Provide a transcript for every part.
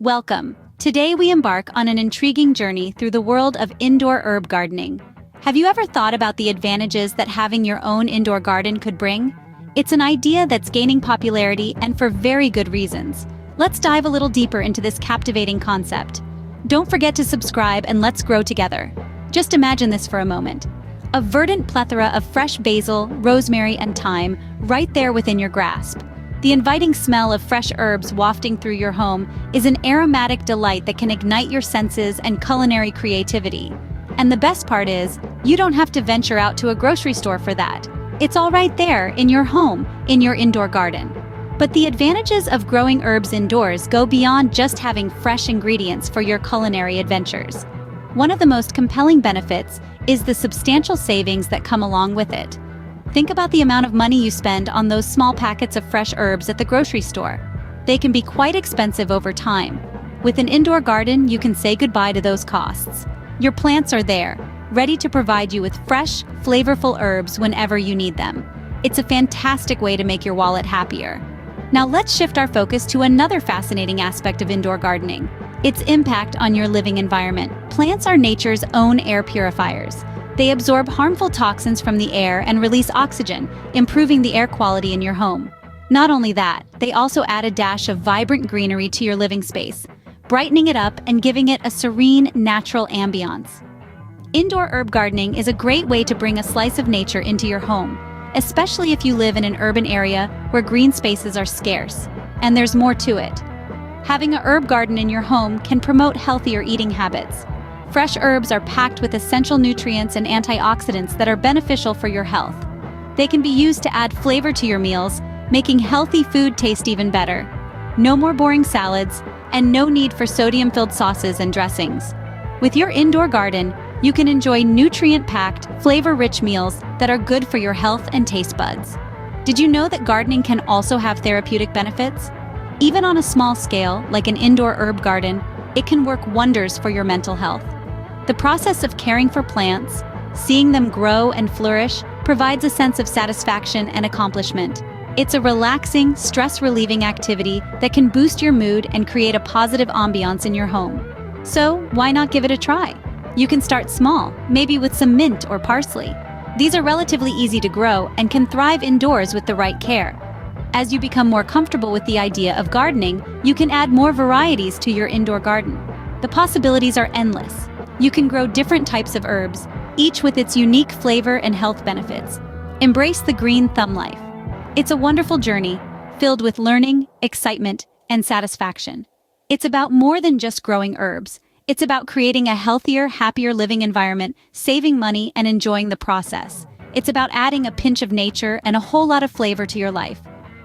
Welcome. Today we embark on an intriguing journey through the world of indoor herb gardening. Have you ever thought about the advantages that having your own indoor garden could bring? It's an idea that's gaining popularity, and for very good reasons. Let's dive a little deeper into this captivating concept. Don't forget to subscribe and let's grow together. Just imagine this for a moment. A verdant plethora of fresh basil, rosemary, and thyme right there within your grasp. The inviting smell of fresh herbs wafting through your home is an aromatic delight that can ignite your senses and culinary creativity. And the best part is, you don't have to venture out to a grocery store for that. It's all right there, in your home, in your indoor garden. But the advantages of growing herbs indoors go beyond just having fresh ingredients for your culinary adventures. One of the most compelling benefits is the substantial savings that come along with it. Think about the amount of money you spend on those small packets of fresh herbs at the grocery store. They can be quite expensive over time. With an indoor garden, you can say goodbye to those costs. Your plants are there, ready to provide you with fresh, flavorful herbs whenever you need them. It's a fantastic way to make your wallet happier. Now let's shift our focus to another fascinating aspect of indoor gardening: its impact on your living environment. Plants are nature's own air purifiers. They absorb harmful toxins from the air and release oxygen, improving the air quality in your home. Not only that, they also add a dash of vibrant greenery to your living space, brightening it up and giving it a serene, natural ambiance. Indoor herb gardening is a great way to bring a slice of nature into your home, especially if you live in an urban area where green spaces are scarce. And there's more to it. Having a herb garden in your home can promote healthier eating habits. Fresh herbs are packed with essential nutrients and antioxidants that are beneficial for your health. They can be used to add flavor to your meals, making healthy food taste even better. No more boring salads, and no need for sodium-filled sauces and dressings. With your indoor garden, you can enjoy nutrient-packed, flavor-rich meals that are good for your health and taste buds. Did you know that gardening can also have therapeutic benefits? Even on a small scale, like an indoor herb garden, it can work wonders for your mental health. The process of caring for plants, seeing them grow and flourish, provides a sense of satisfaction and accomplishment. It's a relaxing, stress-relieving activity that can boost your mood and create a positive ambiance in your home. So, why not give it a try? You can start small, maybe with some mint or parsley. These are relatively easy to grow and can thrive indoors with the right care. As you become more comfortable with the idea of gardening, you can add more varieties to your indoor garden. The possibilities are endless. You can grow different types of herbs, each with its unique flavor and health benefits. Embrace the green thumb life. It's a wonderful journey, filled with learning, excitement, and satisfaction. It's about more than just growing herbs. It's about creating a healthier, happier living environment, saving money, and enjoying the process. It's about adding a pinch of nature and a whole lot of flavor to your life.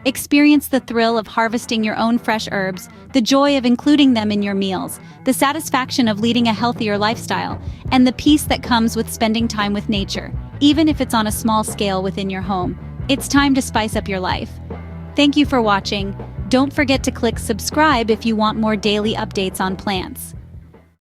Experience the thrill of harvesting your own fresh herbs, the joy of including them in your meals, the satisfaction of leading a healthier lifestyle, and the peace that comes with spending time with nature, even if it's on a small scale within your home. It's time to spice up your life. Thank you for watching. Don't forget to click subscribe if you want more daily updates on plants.